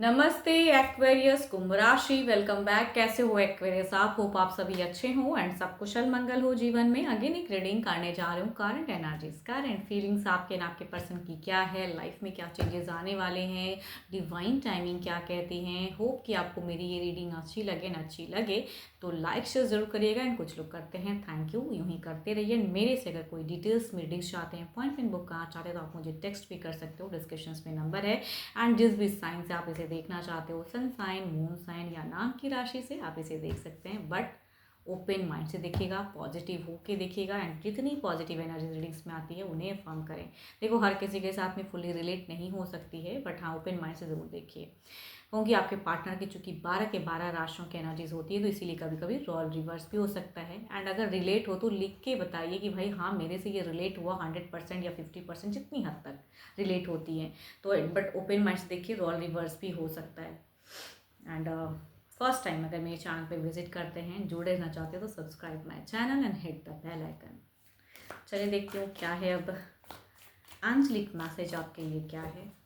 नमस्ते एक्वेरियस कुंभ राशि। Welcome back. कैसे हो एक्वेरियस आप? होप आप सभी अच्छे हो एंड सब कुशल मंगल हो जीवन में। अगेन एक रीडिंग करने जा रहे हूँ। करंट एनर्जीज, करंट फीलिंग्स आपके एंड आपके पर्सन की क्या है, लाइफ में क्या चेंजेस आने वाले हैं, डिवाइन टाइमिंग क्या कहती हैं। होप कि आपको मेरी ये रीडिंग अच्छी लगे ना अच्छी लगे तो लाइक शेयर जरूर करिएगा। एंड कुछ लोग करते हैं, थैंक यू, यूँ ही करते रहिए। मेरे से अगर कोई डिटेल्स में रीडिंग्स चाहते हैं, अपॉइंटमेंट बुक करना चाहते हैं तो आप मुझे टेक्स्ट भी कर सकते हो, डिस्क्रिप्शन में नंबर है। एंड जिस भी साइन से आप इसे देखना चाहते हो, सन साइन, मून साइन या नाम की राशि से आप इसे देख सकते हैं, बट ओपन माइंड से देखिएगा, पॉजिटिव होके देखिएगा। एंड जितनी पॉजिटिव एनर्जी रीडिंग्स में आती है उन्हें फॉर्म करें। देखो हर किसी के साथ में फुली रिलेट नहीं हो सकती है, बट हाँ ओपन माइंड से ज़रूर देखिए। क्योंकि आपके पार्टनर की चूंकि 12 के 12 राशियों की एनर्जीज होती है तो इसीलिए कभी कभी रोल रिवर्स भी हो सकता है। एंड अगर रिलेट हो तो लिख के बताइए कि भाई हाँ मेरे से ये रिलेट हुआ 100% या 50%, जितनी हद तक रिलेट होती है तो। बट ओपन माइंड से देखिए, रोल रिवर्स भी हो सकता है। एंड फर्स्ट टाइम अगर मेरे चैनल पे विजिट करते हैं, जुड़े रहना चाहते हो तो subscribe my channel and hit the bell icon. चलिए देखती हूँ क्या है अब आंचलिक मैसेज आपके लिए क्या है।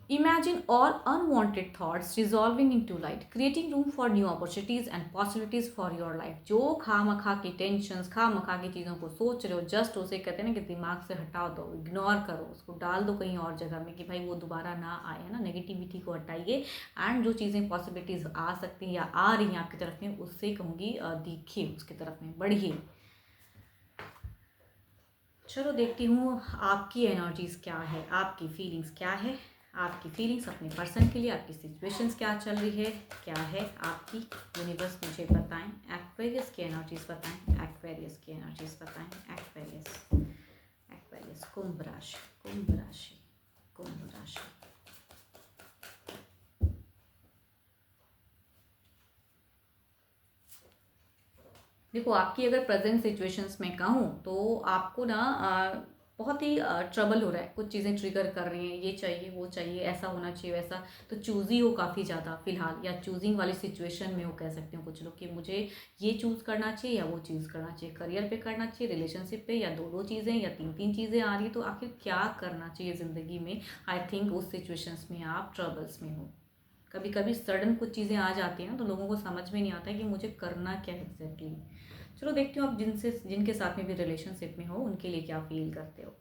Imagine all unwanted thoughts dissolving into light, creating room for new opportunities and possibilities for your life. जो खामखा की टेंशन्स, खामखा की चीज़ों को सोच रहे हो, जस्ट उसे कहते हैं ना कि दिमाग से हटा दो, इग्नोर करो, उसको डाल दो कहीं और जगह में कि भाई वो दोबारा ना आए, है ना। नेगेटिविटी को हटाइए एंड जो चीज़ें पॉसिबिलिटीज़ आ सकती हैं या आ रही हैं आपकी तरफ में, उससे कहूँगी देखिए, उसकी तरफ में बढ़िए। चलो देखती हूँ आपकी एनर्जीज क्या है, आपकी फीलिंग्स क्या है, आपकी फीलिंग्स अपने पर्सन के लिए, आपकी सिचुएशंस क्या चल रही है, क्या है आपकी। यूनिवर्स मुझे बताएं, एक्वेरियस की एनर्जीज बताएं, एक्वेरियस की एनर्जीज बताएं, एक्वेरियस, एक्वेरियस कुंभ राशि, कुंभ राशि, कुंभ राशि। देखो आपकी अगर प्रेजेंट सिचुएशंस में कहूँ तो आपको ना बहुत ही ट्रबल हो रहा है, कुछ चीज़ें ट्रिगर कर रही हैं, ये चाहिए वो चाहिए, ऐसा होना चाहिए वैसा। तो चूज़ी हो काफ़ी ज़्यादा फिलहाल, या चूजिंग वाली सिचुएशन में हो कह सकते हो कुछ लोग कि मुझे ये चूज़ करना चाहिए या वो चूज़ करना चाहिए, करियर पे करना चाहिए, रिलेशनशिप पे, या दो दो चीज़ें या तीन तीन चीज़ें आ रही है। तो आखिर क्या करना चाहिए ज़िंदगी में। आई थिंक उस सिचुएशंस में आप ट्रबल्स में हो। कभी कभी सडन कुछ चीज़ें आ जाती हैं ना तो लोगों को समझ में नहीं आता है कि मुझे करना क्या है एग्जैक्टली। चलो देखती हूँ आप जिनके साथ में भी रिलेशनशिप में हो उनके लिए क्या फील करते हो।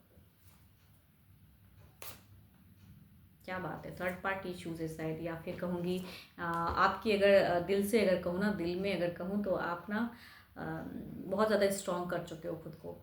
क्या बात है, थर्ड पार्टी इश्यूज है शायद, या फिर कहूँगी आपकी अगर दिल से अगर कहूँ ना, दिल में अगर कहूँ तो आप ना बहुत ज़्यादा स्ट्रॉन्ग कर चुके हो खुद को।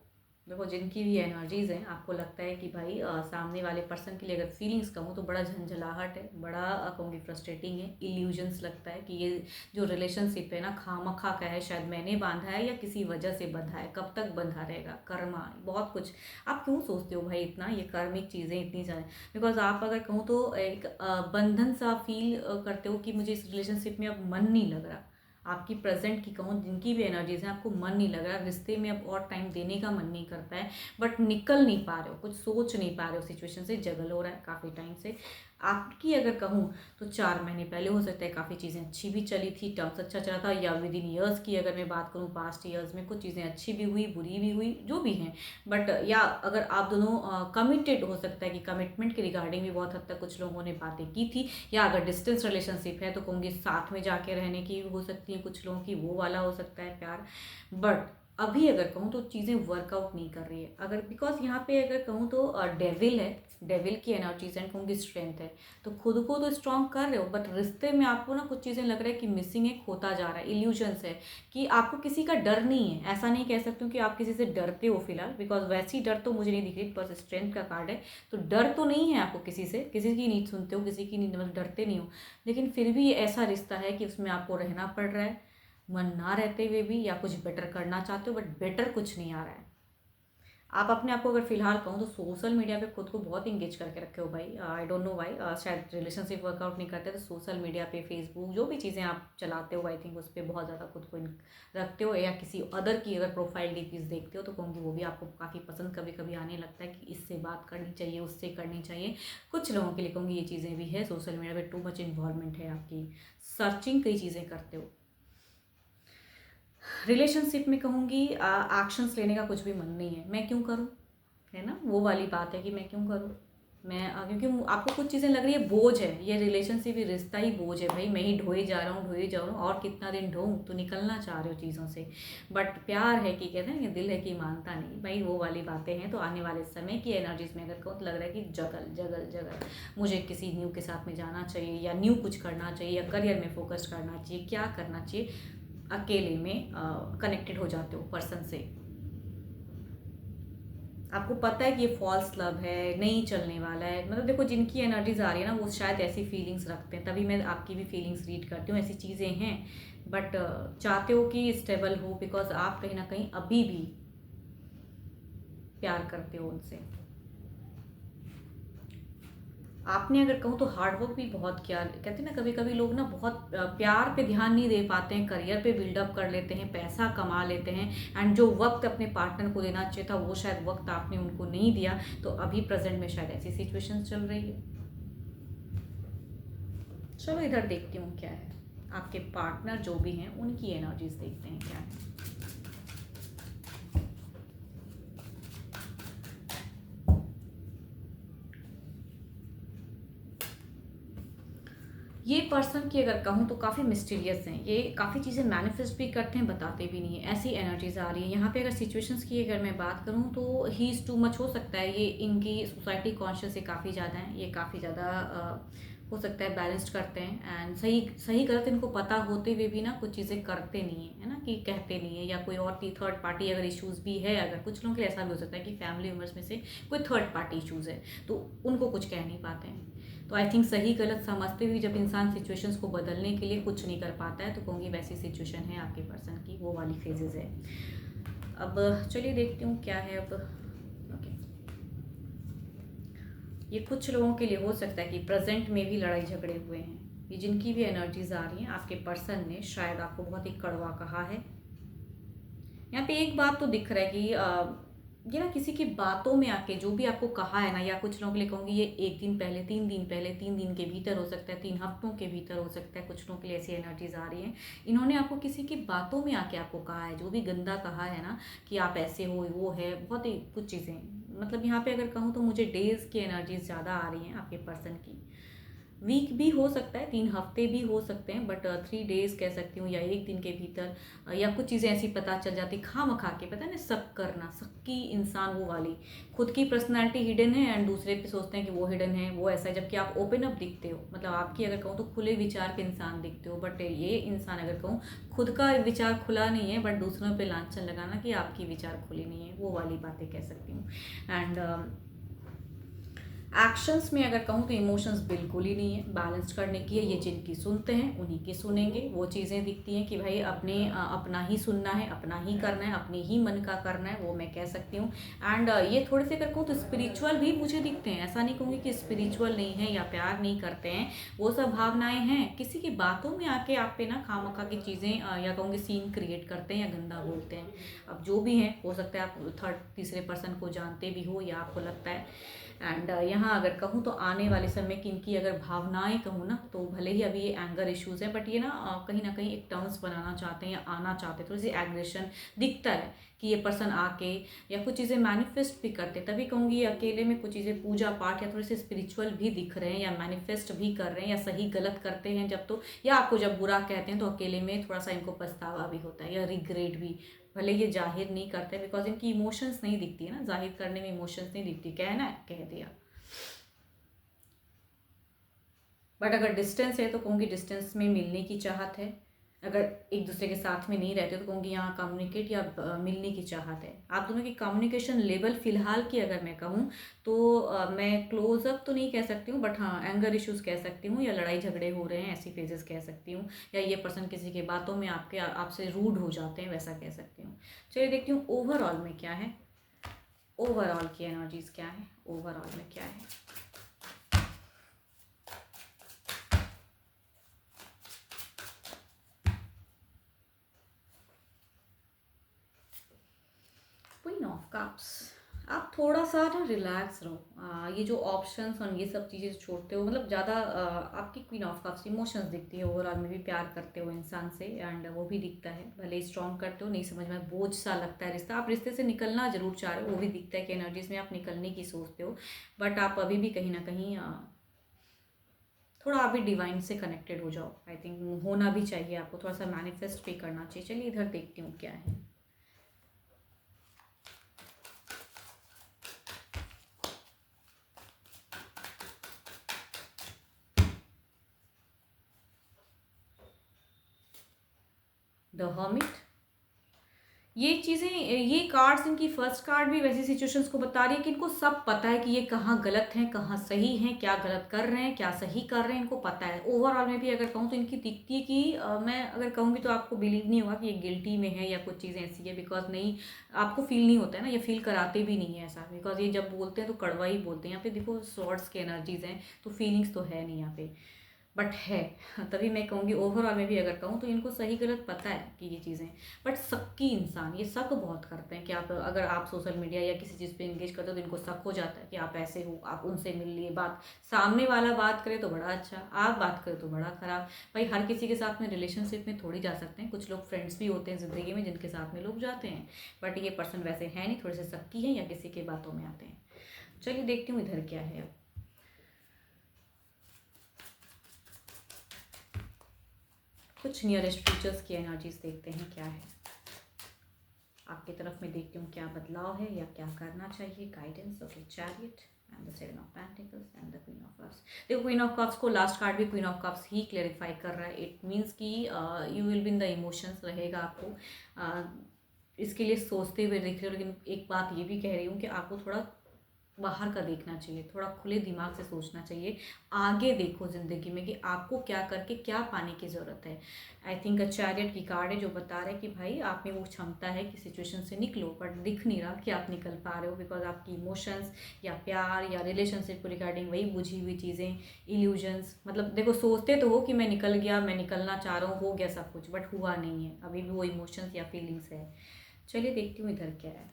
देखो जिनकी भी एनर्जीज हैं, आपको लगता है कि भाई सामने वाले पर्सन के लिए अगर फीलिंग्स कहूँ तो बड़ा झंझलाहट है, बड़ा कहूँगी फ्रस्ट्रेटिंग है, इल्यूजन्स लगता है कि ये जो रिलेशनशिप है ना खामखा का है, शायद मैंने बांधा है या किसी वजह से बंधा है, कब तक बंधा रहेगा, कर्मा बहुत कुछ। आप क्यों सोचते हो भाई इतना, ये कार्मिक चीज़ें इतनी ज़्यादा। बिकॉज आप अगर कहूँ तो एक बंधन सा फील करते हो कि मुझे इस रिलेशनशिप में अब मन नहीं लग रहा। आपकी प्रेजेंट की कहूँ जिनकी भी एनर्जीज हैं, आपको मन नहीं लग रहा, रिश्ते में अब और टाइम देने का मन नहीं करता है, बट निकल नहीं पा रहे हो, कुछ सोच नहीं पा रहे हो, सिचुएशन से जगल हो रहा है काफ़ी टाइम से। आपकी अगर कहूँ तो 4 महीने पहले हो सकता है काफ़ी चीज़ें अच्छी भी चली थी, टर्म्स अच्छा चला था, या विद इन ईयर्स की अगर मैं बात करूँ, पास्ट ईयर्स में कुछ चीज़ें अच्छी भी हुई बुरी भी हुई जो भी हैं। बट या अगर आप दोनों कमिटेड, हो सकता है कि कमिटमेंट के रिगार्डिंग भी बहुत हद तक कुछ लोगों ने बातें की थी, या अगर डिस्टेंस रिलेशनशिप है तो कहूँगी साथ में जाके रहने की हो सकती है कुछ लोगों की, वो वाला हो सकता है प्यार। बट अभी अगर कहूँ तो चीज़ें वर्कआउट नहीं कर रही है, अगर बिकॉज यहाँ पे अगर कहूँ तो डेविल है, डेविल की एनर्जीज एंड कहूँगी स्ट्रेंथ है। तो खुद को तो स्ट्रॉन्ग कर रहे हो, बट रिश्ते में आपको ना कुछ चीज़ें लग रहा है कि मिसिंग है, खोता जा रहा है, इल्यूजन्स है कि आपको किसी का डर नहीं है। ऐसा नहीं कह सकती हूँ कि आप किसी से डरते हो फिलहाल, बिकॉज वैसी डर तो मुझे नहीं दिख रही, पर स्ट्रेंथ का कार्ड है तो डर तो नहीं है आपको किसी से, किसी की नीड सुनते हो, किसी की नीड मतलब डरते नहीं हो। लेकिन फिर भी ऐसा रिश्ता है कि उसमें आपको रहना पड़ रहा है, मन ना रहते हुए भी, या कुछ बेटर करना चाहते हो बट बेटर कुछ नहीं आ रहा है। आप अपने आप को अगर फिलहाल कहूँ तो सोशल मीडिया पे खुद को बहुत इंगेज करके रखे हो भाई, आई डोंट नो वाई, शायद रिलेशनशिप वर्कआउट नहीं करते तो सोशल मीडिया पे फेसबुक जो भी चीज़ें आप चलाते हो, आई थिंक उस पर बहुत ज़्यादा खुद को रखते हो, या किसी अदर की अगर प्रोफाइल डीपीज देखते हो तो कहूँगी वो भी आपको काफ़ी पसंद कभी कभी आने लगता है कि इससे बात करनी चाहिए, उससे करनी चाहिए। कुछ लोगों के लिए कहूँगी ये चीज़ें भी है, सोशल मीडिया पर टू मच इन्वॉल्वमेंट है आपकी, सर्चिंग कई चीज़ें करते हो। रिलेशनशिप में कहूँगी एक्शंस लेने का कुछ भी मन नहीं है, मैं क्यों करूँ, है ना, वो वाली बात है कि मैं क्यों करूँ, क्योंकि आपको कुछ चीज़ें लग रही है बोझ है, ये रिलेशनशिप, ये रिश्ता ही बोझ है भाई, मैं ही ढोए जा रहा हूँ ढोए जा रहा हूँ, और कितना दिन ढोऊँ, तो निकलना चाह रहे हो चीज़ों से। बट प्यार है कि कहते हैं कि दिल है कि मानता नहीं भाई, वो वाली बातें हैं। तो आने वाले समय की एनर्जीज में अगर कहूँ तो लग रहा है कि जगल जगल जगल, मुझे किसी न्यू के साथ में जाना चाहिए, या न्यू कुछ करना चाहिए, या करियर में फोकस करना चाहिए, क्या करना चाहिए। अकेले में कनेक्टेड हो जाते हो पर्सन से, आपको पता है कि ये फॉल्स लव है, नहीं चलने वाला है। मतलब देखो, जिनकी एनर्जीज आ रही है ना, वो शायद ऐसी फीलिंग्स रखते हैं, तभी मैं आपकी भी फीलिंग्स रीड करती हूँ, ऐसी चीज़ें हैं। बट चाहते हो कि स्टेबल हो, बिकॉज आप कहीं ना कहीं अभी भी प्यार करते हो उनसे। आपने अगर कहूँ तो हार्डवर्क भी बहुत किया। कहते हैं ना, कभी कभी लोग ना बहुत प्यार पे ध्यान नहीं दे पाते हैं, करियर पे बिल्डअप कर लेते हैं, पैसा कमा लेते हैं, एंड जो वक्त अपने पार्टनर को देना चाहिए था, वो शायद वक्त आपने उनको नहीं दिया। तो अभी प्रेजेंट में शायद ऐसी सिचुएशन चल रही है। चलो इधर देखती हूँ क्या है, आपके पार्टनर जो भी हैं उनकी एनर्जीज देखते हैं क्या है। ये पर्सन की अगर कहूँ तो काफ़ी मिस्टीरियस हैं, ये काफ़ी चीज़ें मैनिफेस्ट भी करते हैं, बताते भी नहीं है, ऐसी एनर्जीज आ रही है यहाँ पे। अगर सिचुएशंस की अगर मैं बात करूँ तो ही इज़ टू मच, हो सकता है ये इनकी सोसाइटी कॉन्शियस से काफ़ी ज़्यादा है, ये काफ़ी ज़्यादा हो सकता है बैलेंस्ड करते हैं, एंड सही सही गलत इनको पता होते हुए भी ना कुछ चीज़ें करते नहीं है ना, कि कहते नहीं है, या कोई और थर्ड पार्टी अगर इश्यूज़ भी है, अगर कुछ लोगों के लिए ऐसा भी हो सकता है कि फैमिली मेम्बर्स में से कोई थर्ड पार्टी इश्यूज़ है, तो उनको कुछ कह नहीं पाते हैं। तो आई थिंक सही गलत समझते हुए जब इंसान सिचुएशंस को बदलने के लिए कुछ नहीं कर पाता है, तो कहूँगी वैसी सिचुएशन है आपके पर्सन की, वो वाली फेजेस है। अब चलिए देखती हूँ क्या है अब। ओके, ये कुछ लोगों के लिए हो सकता है कि प्रेजेंट में भी लड़ाई झगड़े हुए हैं। ये जिनकी भी एनर्जीज आ रही हैं, आपके पर्सन ने शायद आपको बहुत ही कड़वा कहा है। यहाँ पे एक बात तो दिख रहा है कि ये ना किसी की बातों में आके जो भी आपको कहा है ना, या कुछ लोगों के लिए कहूँगी ये 1 दिन पहले, 3 दिन पहले, 3 दिन के भीतर हो सकता है, 3 हफ्तों के भीतर हो सकता है, कुछ लोगों के लिए ऐसी एनर्जीज आ रही हैं। इन्होंने आपको किसी की बातों में आके आपको कहा है, जो भी गंदा कहा है ना, कि आप ऐसे हो, वो है, बहुत ही कुछ चीज़ें। मतलब यहाँ पे अगर कहूँ तो मुझे डेज की एनर्जीज ज़्यादा आ रही हैं आपके पर्सन की। वीक भी हो सकता है, 3 हफ्ते भी हो सकते हैं, बट 3 डेज कह सकती हूँ, या 1 दिन के भीतर, या कुछ चीज़ें ऐसी पता चल जाती, खाम खा के, पता है ना, शक करना, शक्की इंसान, वो वाली। खुद की पर्सनैलिटी हिडन है एंड दूसरे पे सोचते हैं कि वो हिडन है, वो ऐसा है, जबकि आप ओपन अप दिखते हो। मतलब आपकी अगर कहूँ तो खुले विचार के इंसान दिखते हो, बट ये इंसान अगर कहूँ खुद का विचार खुला नहीं है, बट दूसरों पे लांछन लगाना कि आपकी विचार खुली नहीं है, वो वाली बातें कह सकती हूँ। एंड एक्शंस में अगर कहूँ तो इमोशंस बिल्कुल ही नहीं है, बैलेंस करने की है। ये जिनकी सुनते हैं उन्हीं की सुनेंगे। वो चीज़ें दिखती हैं कि भाई अपना ही सुनना है, अपना ही करना है, अपने ही मन का करना है, वो मैं कह सकती हूँ। एंड ये थोड़े से अगर कहूँ तो स्पिरिचुअल भी मुझे दिखते हैं। ऐसा नहीं कहूँगी कि स्पिरिचुअल नहीं है या प्यार नहीं करते हैं, वो सब भावनाएं हैं। किसी की बातों में आके आप पे ना खामखा की चीज़ें या कहूँगी सीन क्रिएट करते हैं या गंदा बोलते हैं। अब जो भी है, हो सकता है आप थर्ड तीसरे पर्सन को जानते भी हो या आपको लगता है। एंड यहाँ अगर कहूँ तो आने वाले समय की इनकी अगर भावनाएं कहूँ ना, तो भले ही अभी ये एंगर इश्यूज़ है, बट ये ना कहीं एक टर्म्स बनाना चाहते हैं या आना चाहते हैं। थोड़ी सी एग्रेशन दिखता है कि ये पर्सन आके या कुछ चीज़ें मैनिफेस्ट भी करते हैं। तभी कहूँगी ये अकेले में कुछ चीज़ें पूजा पाठ या थोड़े से स्पिरिचुअल भी दिख रहे हैं, या मैनिफेस्ट भी कर रहे हैं, या सही गलत करते हैं जब, तो या आपको जब बुरा कहते हैं तो अकेले में थोड़ा सा इनको पछतावा भी होता है या रिग्रेट भी। भले ये जाहिर नहीं करते, बिकॉज इनकी इमोशंस नहीं दिखती है ना, जाहिर करने में इमोशंस नहीं दिखती, कहना है कह दिया। बट अगर डिस्टेंस है तो कहूँगी डिस्टेंस में मिलने की चाहत है। अगर एक दूसरे के साथ में नहीं रहते तो कहूँगी यहाँ कम्युनिकेट या मिलने की चाहत है। आप दोनों की कम्युनिकेशन लेवल फ़िलहाल की अगर मैं कहूँ तो मैं क्लोजअप तो नहीं कह सकती हूँ, बट हाँ एंगर इश्यूज़ कह सकती हूँ, या लड़ाई झगड़े हो रहे हैं, ऐसी फेजेस कह सकती हूँ, या ये पर्सन किसी के बातों में आपसे रूड हो जाते हैं, वैसा कह सकती हूँ। चलिए देखती हूँ ओवरऑल में क्या है, ओवरऑल की एनर्जीज क्या है, ओवरऑल में क्या है। क्वीन ऑफ कप्स, आप थोड़ा सा ना रिलैक्स रहो। ये जो ऑप्शंस और ये सब चीज़ें छोड़ते हो, मतलब ज़्यादा आपकी क्वीन ऑफ कप्स इमोशंस दिखती है, ओवरऑल में भी प्यार करते हो इंसान से एंड वो भी दिखता है। भले स्ट्रॉन्ग करते हो, नहीं समझ में बोझ सा लगता है रिश्ता, आप रिश्ते से निकलना जरूर चाह रहे हो, वो भी दिखता है कि एनर्जीज में आप निकलने की सोचते हो, बट आप अभी भी कहीं ना कहीं थोड़ा अभी डिवाइन से कनेक्टेड हो जाओ। आई थिंक होना भी चाहिए आपको, थोड़ा सा मैनिफेस्ट भी करना चाहिए। चलिए इधर देखती हूँ क्या है। द हर्मिट, ये चीज़ें, ये कार्ड्स, इनकी फर्स्ट कार्ड भी वैसी सिचुएशंस को बता रही है कि इनको सब पता है कि ये कहाँ गलत हैं कहाँ सही हैं, क्या गलत कर रहे हैं क्या सही कर रहे हैं, इनको पता है। ओवरऑल में भी अगर कहूँ तो इनकी दिखती है कि मैं अगर कहूँगी तो आपको बिलीव नहीं होगा कि ये गिल्टी में है या कुछ चीज़ें ऐसी है, बिकॉज नहीं, आपको फील नहीं होता है ना, ये फील कराते भी नहीं है ऐसा, बिकॉज ये जब बोलते हैं तो कड़वा ही बोलते हैं। यहाँ पे देखो स्वॉर्ड्स की एनर्जीज हैं, तो फीलिंग्स तो है नहीं यहाँ पे, बट है। तभी मैं कहूँगी ओवरऑल में भी अगर कहूँ तो इनको सही गलत पता है कि ये चीज़ें, बट शक इंसान ये शक बहुत करते हैं कि आप अगर आप सोशल मीडिया या किसी चीज़ पे एंगेज करते हो तो इनको शक हो जाता है कि आप ऐसे हो, आप उनसे मिल लिए। बात सामने वाला बात करे तो बड़ा अच्छा, आप बात करें तो बड़ा खराब। भाई हर किसी के साथ में रिलेशनशिप में थोड़ी जा सकते हैं, कुछ लोग फ्रेंड्स भी होते हैं ज़िंदगी में जिनके साथ में लोग जाते हैं, बट ये पर्सन वैसे है नहीं, थोड़े से शक्की हैं या किसी के बातों में आते हैं। चलिए देखती हूँ इधर क्या है अब। कुछ नियरेस्ट फ्यूचर्स की एनर्जीज देखते हैं क्या है आपकी तरफ में। देखती हूँ क्या बदलाव है या क्या करना चाहिए। Guidance, okay, chariot and the seven of pentacles and the queen of cups. देखो क्वीन ऑफ कप्स को लास्ट कार्ड भी queen of cups he clarify कर रहा है। इट मीन्स कि you will be in the emotions रहेगा आपको, इसके लिए सोचते हुए देख रहे हो। लेकिन एक बात ये भी कह रही हूँ कि आपको थोड़ा बाहर का देखना चाहिए, थोड़ा खुले दिमाग से सोचना चाहिए। आगे देखो ज़िंदगी में कि आपको क्या करके क्या पाने की ज़रूरत है। आई थिंक चैरियट की कार्ड है जो बता रहा है कि भाई आप में वो क्षमता है कि सिचुएशन से निकलो, बट दिख नहीं रहा कि आप निकल पा रहे हो, बिकॉज आपकी इमोशंस या प्यार या रिलेशनशिप को रिगार्डिंग वही बुझी हुई चीज़ें, इल्यूजन्स। मतलब देखो सोचते तो हो कि मैं निकल गया, मैं निकलना चाह रहा हूँ, हो गया सब कुछ, बट हुआ नहीं है, अभी भी वो इमोशंस या फीलिंग्स है। चलिए देखती हूँ इधर क्या है।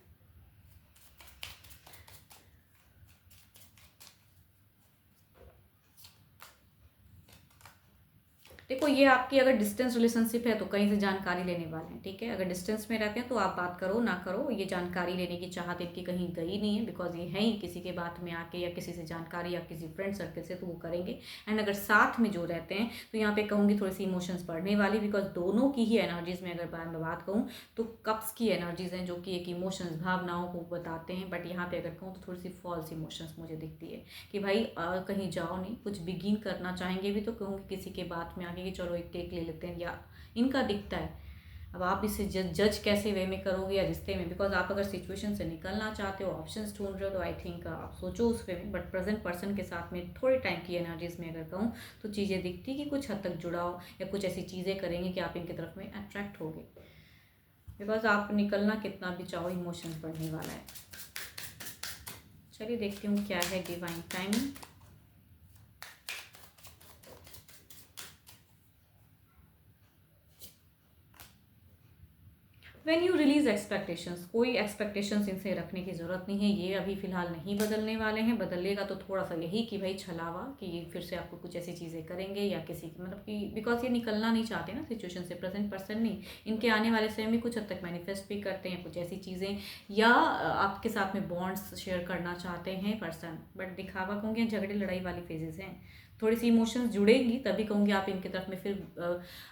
देखो ये आपकी अगर डिस्टेंस रिलेशनशिप है तो कहीं से जानकारी लेने वाले हैं, ठीक है। अगर डिस्टेंस में रहते हैं तो आप बात करो ना करो, ये जानकारी लेने की चाहत इनकी कहीं गई नहीं है, बिकॉज ये है ही किसी के बात में आके या किसी से जानकारी या किसी फ्रेंड सर्कल से तो वो करेंगे। एंड अगर साथ में जो रहते हैं तो यहाँ पे कहूँगी थोड़ी सी इमोशंस बढ़ने वाली, बिकॉज दोनों की ही एनर्जीज में अगर मैं बात कहूँ तो कप्स की एनर्जीज हैं जो कि एक इमोशंस भावनाओं को बताते हैं, बट यहाँ पे अगर कहूँ तो थोड़ी सी फॉल्स इमोशंस मुझे दिखती है कि भाई कहीं जाओ नहीं, कुछ बिगिन करना चाहेंगे भी तो कहूँगी किसी के बात में आके कि चलो एक टेक ले लेते हैं, या इनका दिखता है। अब आप इसे जज कैसे वे में करोगे या रिश्ते में, बिकॉज आप अगर सिचुएशन से निकलना चाहते हो, ऑप्शंस ढूंढ रहे हो, तो आई थिंक आप सोचो उस वे में। बट प्रेजेंट पर्सन के साथ में थोड़े टाइम की एनर्जीज में अगर कहूँ तो चीज़ें दिखती कि कुछ हद तक जुड़ाव या कुछ ऐसी चीज़ें करेंगे कि आप इनकी तरफ में अट्रैक्ट होगे, बिकॉज आप निकलना कितना भी चाहो इमोशंस बढ़ने वाला है। चलिए देखती हूँ क्या है divine timing. When you release expectations, कोई एक्सपेक्टेशंस इनसे रखने की ज़रूरत नहीं है, ये अभी फ़िलहाल नहीं बदलने वाले हैं। बदलेगा तो थोड़ा सा यही कि भाई छलावा, कि ये फिर से आपको कुछ ऐसी चीज़ें करेंगे या किसी की मतलब कि बिकॉज ये निकलना नहीं चाहते ना सिचुएशन से, प्रेजेंट पर्सन नहीं। इनके आने वाले समय में कुछ हद तक मैनिफेस्ट भी करते हैं कुछ ऐसी चीज़ें, या आपके साथ में बॉन्ड्स शेयर करना चाहते हैं पर्सन, बट दिखावा कहूँगी झगड़े लड़ाई वाली फेजेस हैं। थोड़ी सी इमोशंस जुड़ेंगी तभी कहूँगी आप इनकी तरफ में फिर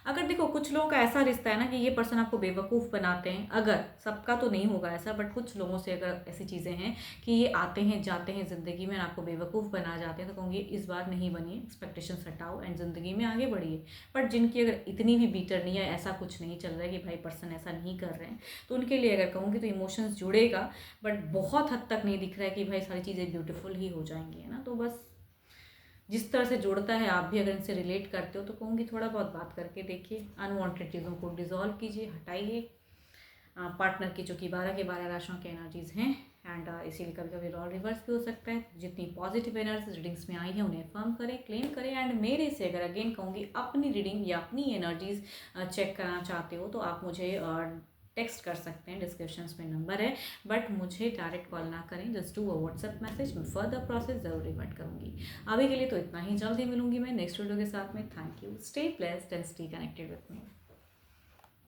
अगर देखो कुछ लोगों का ऐसा रिश्ता है ना कि ये पर्सन आपको बेवकूफ़ बनाते हैं, अगर सबका तो नहीं होगा ऐसा, बट कुछ लोगों से अगर ऐसी चीज़ें हैं कि ये आते हैं जाते हैं ज़िंदगी में आपको बेवकूफ़ बना जाते हैं, तो कहूँगी इस बार नहीं बनिए, एक्सपेक्टेशंस हटाओ एंड ज़िंदगी में आगे बढ़िए। बट जिनकी अगर इतनी भी बीटर नहीं है, ऐसा कुछ नहीं चल रहा है कि भाई पर्सन ऐसा नहीं कर रहे हैं, तो उनके लिए अगर कहूँगी तो इमोशंस जुड़ेगा, बट बहुत हद तक नहीं दिख रहा है कि भाई सारी चीज़ें ब्यूटीफुल ही हो जाएंगी, है ना। तो बस जिस तरह से जुड़ता है, आप भी अगर इनसे रिलेट करते हो तो कहूँगी थोड़ा बहुत बात करके देखिए, अनवांटेड चीज़ों को डिज़ोल्व कीजिए, हटाइए। पार्टनर की जो कि 12 के 12 राशियों की एनर्जीज़ हैं, एंड इसीलिए कभी कभी रोल रिवर्स भी हो सकता है। जितनी पॉजिटिव एनर्जीज रीडिंग्स में आई है उन्हें फर्म करें, क्लेम करें। एंड मेरे से अगर अगेन कहूँगी अपनी रीडिंग या अपनी एनर्जीज चेक करना चाहते हो तो आप मुझे टेक्स्ट कर सकते हैं, डिस्क्रिप्शंस में नंबर है, बट मुझे डायरेक्ट कॉल ना करें, just do a WhatsApp message, मैं फर्दर प्रोसेस ज़रूर रिवर्ट करूँगी। अभी के लिए तो इतना ही, जल्दी मिलूंगी मैं नेक्स्ट वीडियो के साथ में। Thank you, stay blessed and stay connected with me.